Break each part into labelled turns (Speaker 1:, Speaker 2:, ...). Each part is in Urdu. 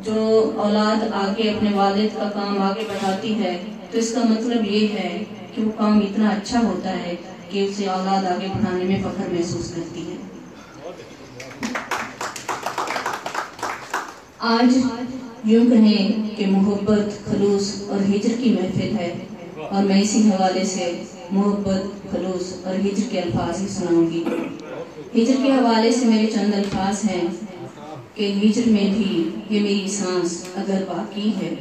Speaker 1: جو اولاد آگے اپنے والد کا کام آگے بڑھاتی ہے تو اس کا مطلب یہ ہے کہ وہ کام اتنا اچھا ہوتا ہے کہ اسے اولاد آگے بڑھانے میں فخر محسوس کرتی ہے۔ آج یوں کہیں کہ محبت، خلوص اور ہجر کی محفل ہے، اور میں اسی حوالے سے محبت، خلوص اور ہجر کے الفاظ ہی سناؤں گی۔ ہجر کے حوالے سے میرے چند الفاظ ہیں کہ ہجر میں بھی یہ میری سانس اگر باقی ہے،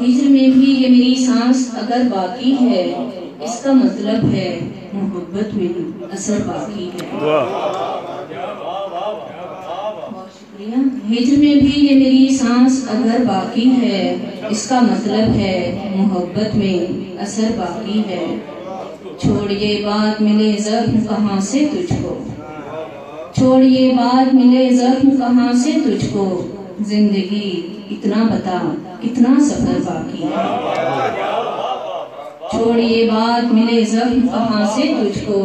Speaker 1: ہجر میں بھی یہ میری سانس اگر باقی ہے، اس کا مطلب ہے محبت میں اثر باقی ہے۔ بہت شکریہ۔ ہجر میں بھی یہ میری سانس اگر باقی ہے، اس کا مطلب ہے محبت میں اثر باقی ہے۔ چھوڑ یہ بات ملے زخم کہاں سے تجھ کو، چھوڑ یہ بات ملے زخم کہاں سے تجھ کو، زندگی اتنا بتا کتنا سفر باقی ہے۔ چھوڑ یہ بات ملے زخم کہاں سے تجھ کو،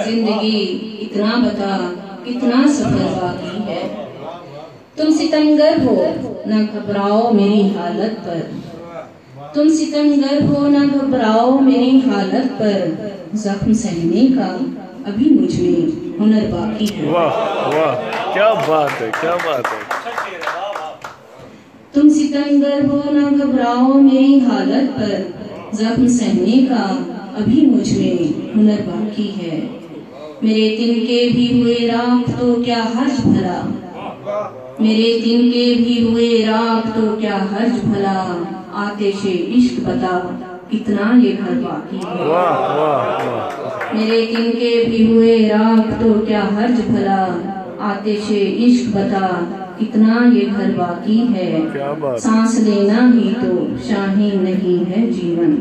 Speaker 1: زندگی اتنا بتا کتنا سفر باقی ہے۔ تم ستمگر ہو نہ گھبراؤ میری حالت پر، تم ستمگر ہو نہ گھبراؤ میری حالت پر، زخم سہنے کا ابھی مجھ میں ہنر باقی ہے۔
Speaker 2: واہ واہ، کیا بات ہے، کیا بات ہے۔
Speaker 1: تم ستمگر ہو نہ گھبراؤ میری حالت پر، زخم سہنے کا ابھی مجھ میں ہنر باقی ہے۔ میرے دن کے بھی ہوئے راکھ تو کیا حرج بھلا، میرے دن کے بھی ہوئے راکھ تو کیا حرج بھلا، آتش عشق بتا کتنا یہ گھر باقی ہے۔ میرے دن کے بھی ہوئے راکھ تو کیا حرج بھلا، آتش عشق بتا کتنا یہ گھر باقی ہے۔ سانس لینا ہی تو شاہین نہیں ہے جیون،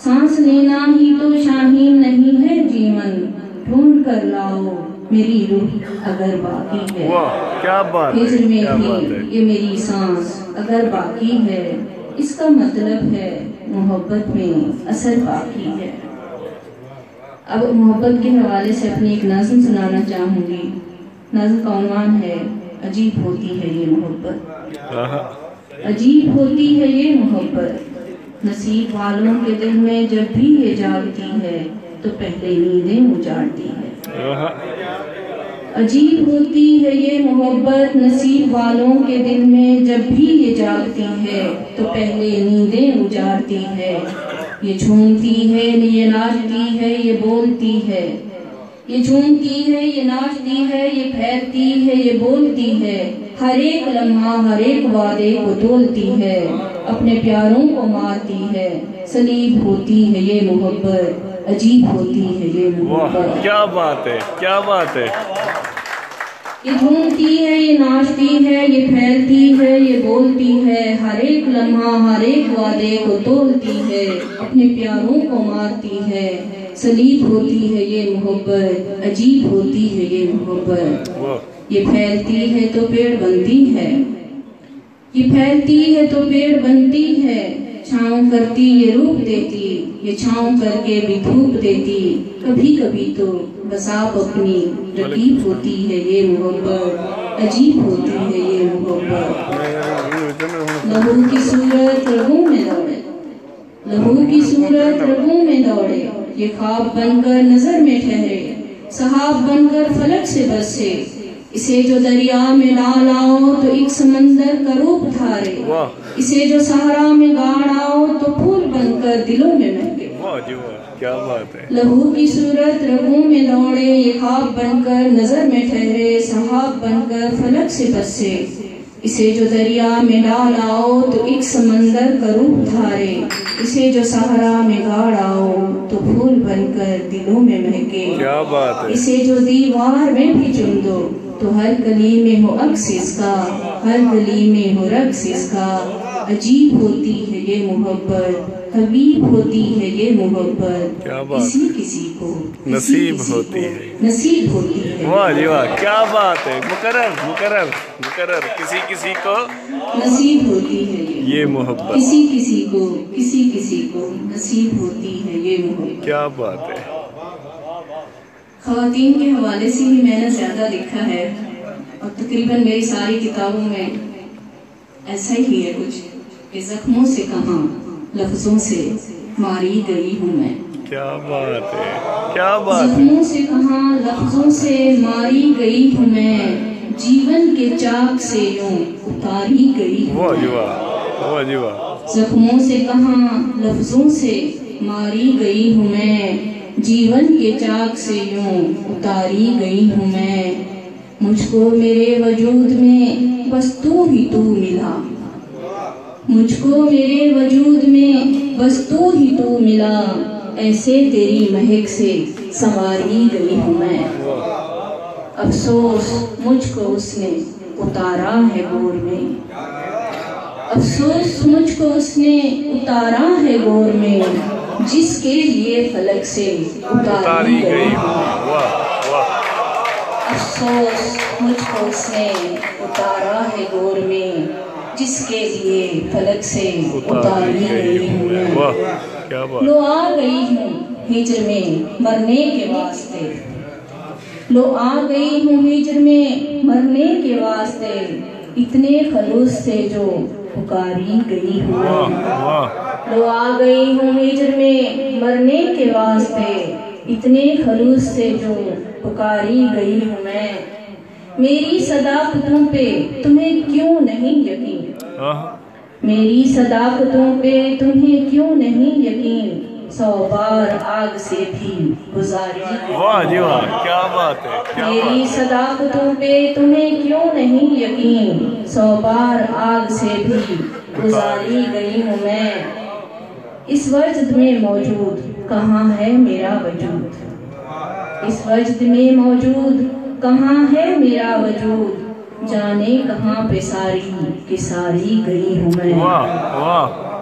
Speaker 1: سانس لینا ہی تو شاہین نہیں ہے جیون، ڈھونڈ کر لاؤ میری روح اگر باقی ہے۔ ہجر میں بھی یہ میری سانس اگر باقی ہے، اس کا مطلب ہے محبت میں اثر باقی ہے۔ اب محبت کے حوالے سے اپنی ایک نظم سنانا چاہوں گی۔ نظم کا عنوان ہے عجیب ہوتی ہے یہ محبت، عجیب ہوتی ہے یہ محبت، نصیب والوں کے دل میں جب بھی یہ جاگتی ہے تو پہلے نیندیں اجاڑتی ہے۔ عجیب ہوتی ہے یہ محبت، نصیب والوں کے دل میں جب بھی یہ جاگتی ہے تو پہلے نیندیں اجاڑتی ہے۔ یہ جھومتی ہے یہ ناچتی ہے یہ بولتی ہے، یہ جھومتی ہے یہ ناچتی ہے یہ پھیلتی ہے یہ بولتی ہے، ہر ایک لمحہ ہر ایک وعدے کو تولتی ہے، اپنے پیاروں کو مارتی ہے۔ سلیب ہوتی ہے یہ محبت، عجیب ہوتی ہے یہ محبت۔
Speaker 2: کیا بات ہے، کیا بات ہے۔
Speaker 1: یہ جھومتی ہے یہ ناچتی ہے یہ پھیلتی ہے یہ بولتی ہے، ہر ایک لمحہ ہر ایک وعدے کو تولتی ہے، اپنے پیاروں کو مارتی ہے۔ سلیب ہوتی ہے یہ محبت، عجیب ہوتی ہے یہ محبت۔ یہ پھیلتی ہے تو پیڑ بنتی ہے، یہ پھیلتی ہے تو پیڑ بنتی ہے، چھاؤں کرتی یہ روپ دیتی، یہ چھاؤں کر کے بھی دھوپ دیتی، کبھی کبھی تو بساپ اپنی رقیب ہوتی ہے یہ محبت، عجیب ہوتی ہے یہ محبت۔ لہو کی صورت رگوں میں دوڑے، لہو کی صورت رگوں میں دوڑے، یہ خواب بن کر نظر میں ٹھہرے، سحاب بن کر فلک سے برسے، اسے جو دریا میں ڈال آؤ تو ایک سمندر کا روپ دھارے، اسے جو صحرا میں گاڑ آؤ تو پھول بن کر دلوں میں مہکے۔ لہو کی صورت رگوں میں دوڑے، یہ خواب بن کر نظر میں ٹھہرے، سحاب بن کر فلک سے برسے، اسے جو دریا میں ڈال آؤ تو ایک سمندر کا روپ دھارے، اسے جو صحرا میں گاڑ آؤ تو پھول بن کر دلوں میں مہکے۔ اسے جو دیوار میں بھی چن دو تو ہر گلی میں ہو عکس اس کا، ہر گلی میں ہو رقص اس کا، عجیب ہوتی ہے یہ محبت، حبیب ہوتی ہے یہ محبت، کسی کسی کو
Speaker 2: نصیب ہوتی ہے،
Speaker 1: نصیب ہوتی ہے۔
Speaker 2: واہ جی واہ، کیا بات ہے، مقرر مقرر مقرر، کسی کسی کو
Speaker 1: نصیب ہوتی ہے
Speaker 2: یہ محبت،
Speaker 1: کسی کسی کو کسی کسی کو نصیب ہوتی ہے یہ محبت۔
Speaker 2: کیا بات ہے۔
Speaker 1: خواتین کے حوالے سے ہی میں نے زیادہ لکھا ہے، اور تقریباً میری ساری کتابوں میں ایسا ہی ہے کچھ کہ زخموں سے کہاں لفظوں سے ماری گئی ہوں میں.
Speaker 2: کیا بات ہے، کیا بات ہے.
Speaker 1: زخموں سے کہاں لفظوں سے ماری گئی ہوں میں، جیون کے چاک سے یوں اتاری گئی ہوں.
Speaker 2: واہ جی واہ، واہ جی واہ.
Speaker 1: زخموں سے کہاں لفظوں سے ماری گئی ہوں میں، جیون کے چاک سے یوں اتاری گئی ہوں میں. مجھ کو میرے وجود میں بس تو ہی تو ملا، مجھ کو میرے وجود میں بس تو ہی تو ملا، ایسے تیری مہک سے سنواری گئی ہوں میں. افسوس مجھ کو اس نے اتارا ہے گور میں، افسوس مجھ کو اس نے اتارا ہے گور میں، جس کے لیے فلک سے اتاری گئی ہوں. افسوس مجھ کو اس نے اتارا ہے گور میں، جس کے لیے فلک سے اتاری گئی ہوں میں. لو آ گئی ہوں ہجر میں مرنے کے واسطے، لو آ گئی ہوں ہجر میں مرنے کے واسطے، اتنے خلوص سے جو پکاری گئی ہوں میں. لو آ گئی ہوں ہجر میں مرنے کے واسطے، اتنے خلوص سے جو پکاری گئی ہوں میں. میری صداقتوں پہ تمہیں کیوں نہیں یقین، میری صداقتوں پہ تمہیں کیوں نہیں یقین، 100 بار آگ سے بھی گزاری گئی.
Speaker 2: واہ جی واہ، کیا بات ہے.
Speaker 1: میری صداقتوں پہ تمہیں کیوں نہیں یقین، 100 بار آگ سے بھی گزاری گئی ہوں میں. اس وجد میں موجود کہاں ہے میرا وجود، اس وجد میں موجود کہاں ہے میرا وجود، جانے کہاں پہ ساری کی ساری گئی ہوں میں.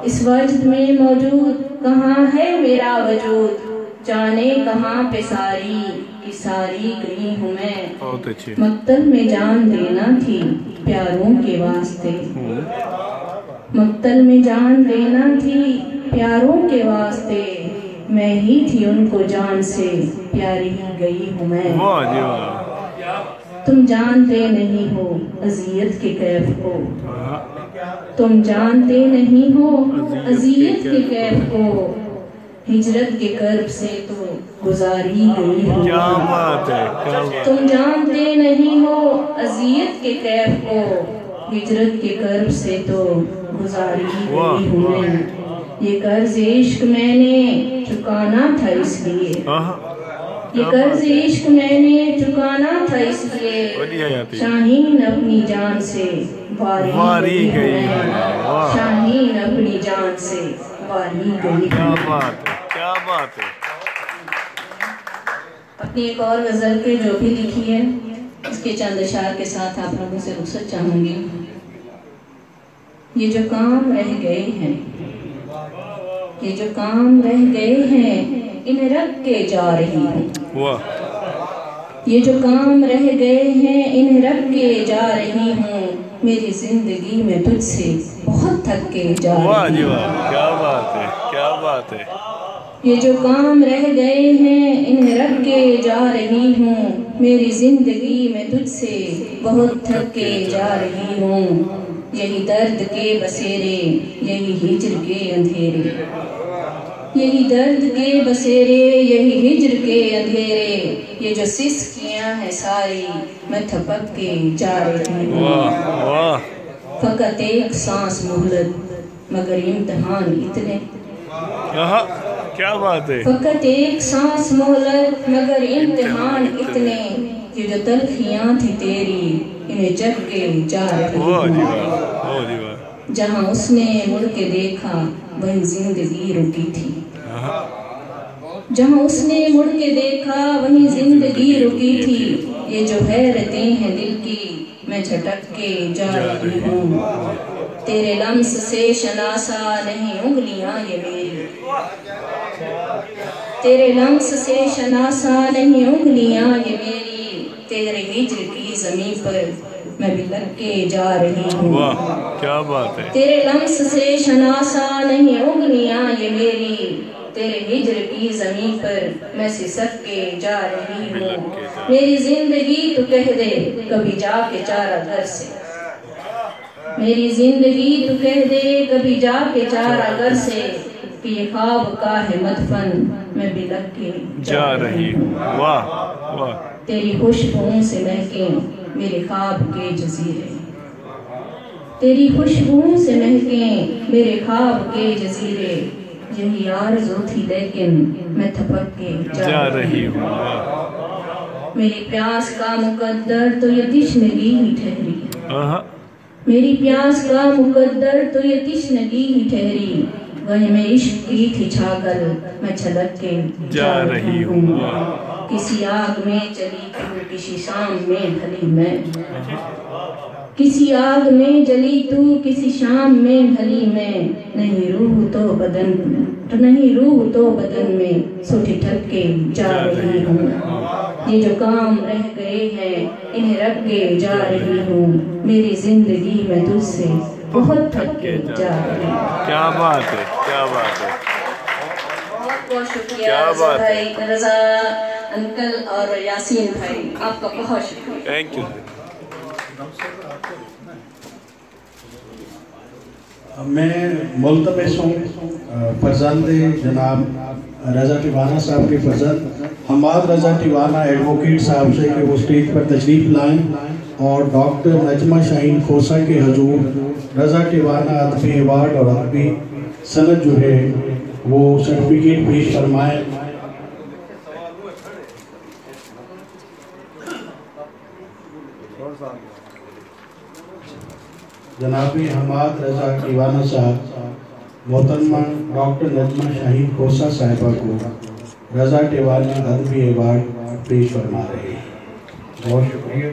Speaker 1: اس وجد میں موجود کہاں ہے میرا وجود، جانے کہاں پہ ساری کی ساری گئی ہوں میں. مقتل میں جان دینا تھی پیاروں کے واسطے، مقتل میں جان دینا تھی پیاروں کے واسطے، میں ہی تھی ان کو جان سے پیاری گئی ہوں میں. تم جانتے نہیں ہو اذیت کے کیف کو، تم جانتے نہیں ہو اذیت کے کیف کو، ہجرت کے کرب سے تو گزاری گئی ہوں.
Speaker 2: کیا بات ہے.
Speaker 1: تم جانتے نہیں ہو اذیت کے کیف کو، ہجرت کے کرب سے تو گزاری گئی ہوں میں. یہ قرض عشق میں نے چکانا تھا اس لیے، یہ قرض عشق میں نے چکانا تھا اس لیے، شاہین اپنی جان سے واری گئی ہوں میں. شاہین اپنی جان سے واری گئی.
Speaker 2: کیا بات ہے، کیا بات ہے.
Speaker 1: اپنی ایک اور غزل کے جو بھی لکھی ہے اس کے چند اشعار کے ساتھ آپ لوگوں سے رخصت چاہوں گی. یہ جو کام رہ گئے ہیں، یہ جو کام رہ گئے ہیں، انہیں رکھ کے جا رہی ہوں. یہ جو کام رہ گئے ہیں انہیں رکھ کے جا رہی ہوں، میری زندگی میں تجھ سے بہت تھک کے جا رہی ہوں.
Speaker 2: کیا بات ہے، کیا بات ہے.
Speaker 1: یہ جو کام رہ گئے ہیں انہیں رکھ کے جا رہی ہوں، میری زندگی میں تجھ سے بہت تھک کے جا رہی ہوں. یہی درد کے بسیرے، یہی ہجر کے اندھیرے، یہی درد کے بسیرے، یہی ہجر کے اندھیرے، یہ جو سسکیاں ہیں ساری میں تھپک کے جا رہی ہوں. فقط ایک سانس مہلت مگر امتحان اتنے،
Speaker 2: کیا بات ہے.
Speaker 1: فقط ایک سانس مہلت مگر امتحان اتنے، یہ جو تلخیاں تھی تیری انہیں چکھ کے جا رہی ہوں. جہاں اس نے مڑ کے دیکھا وہیں زندگی رکی تھی، جہاں اس نے مڑ کے دیکھا وہیں زندگی رکی تھی. یہ جو حیرتیں ہیں دل کی میں جھٹک کے جا رہی ہوں. تیرے لمس سے شناسا نہیں انگلیاں یہ میری، تیرے لمس سے شناسا نہیں انگلیاں یہ میری، تیرے ہجر کی زمین پر میں بھی لگ کے جا رہی ہوں.
Speaker 2: کیا بات ہے.
Speaker 1: تیرے لمس سے شناسا نہیں انگلیاں یہ میری، تیرے ہجر کی زمین پر میں سسک کے جا رہی ہوں. میری زندگی تو کہہ دے کبھی جا کے چارہ گھر سے. میری زندگی تو کہہ دے کبھی جا کے چارہ گھر سے کہ یہ خواب کا ہے مدفن میں بلک کے
Speaker 2: جا رہی ہوں. واہ واہ.
Speaker 1: تیری خوشبوؤں سے مہکیں میرے خواب کے جزیرے. تیری خوشبوؤں سے مہکیں میرے خواب کے جزیرے. یہی آرزو تھی لیکن میں تھپک کے
Speaker 2: جا رہی ہوں.
Speaker 1: میری پیاس کا مقدر تو یہ تشنگی ہی ٹھہری. میری پیاس کا مقدر تو یہ تشنگی ہی ٹھہری. وہیں میں عشق کی تھی چھاگل میں چھلک کے
Speaker 2: جا رہی ہوں.
Speaker 1: کسی آگ میں جلی تو کسی شام میں ڈھلی میں. کسی آگ میں جلی تو کسی شام میں ڈھلی میں. نہیں روح تو بدن میں سوٹی ٹھک کے جا رہی ہوں. یہ جو کام رہ گئے ہیں انہیں رکھ کے جا رہی ہوں. میری زندگی میں تجھ سے بہت تھک کے جا رہی ہوں.
Speaker 2: کیا بات ہے, کیا بات ہے.
Speaker 1: بہت بہت شکریہ رضا بھائی, رضا انکل اور یاسین بھائی, آپ کا بہت شکریہ.
Speaker 2: Thank you.
Speaker 3: میں ملتمس ہوں فرزند جناب رضا ٹیوانہ صاحب کے فرزند حماد رضا ٹیوانہ ایڈوکیٹ صاحب سے کہ وہ اسٹیج پر تشریف لائیں اور ڈاکٹر نجمہ شاہین کھوسا کے حضور رضا ٹیوانہ ادبی ایوارڈ اور ادبی سند جو ہے وہ سرٹیفکیٹ پیش فرمائیں. جناب حماد رضا ٹیوانہ صاحب محترمہ ڈاکٹر نجمہ شاہین کھوسا صاحبہ کو رضا ٹیوانہ ادبی ایوارڈ پیش فرما رہے ہیں. بہت شکریہ.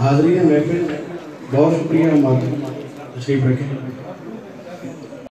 Speaker 3: حاضرین محفل بہت شکریہ. تشریف رکھیں.